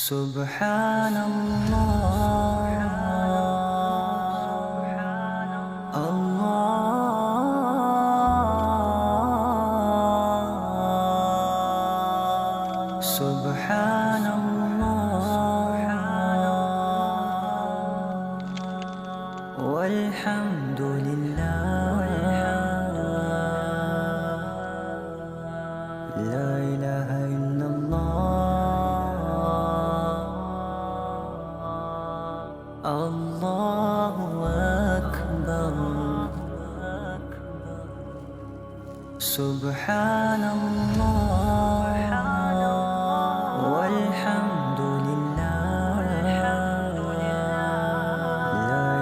سبحان الله. الله سبحان الله والحمد لله. لا إله إلا الله. الله أكبر. سبحان الله.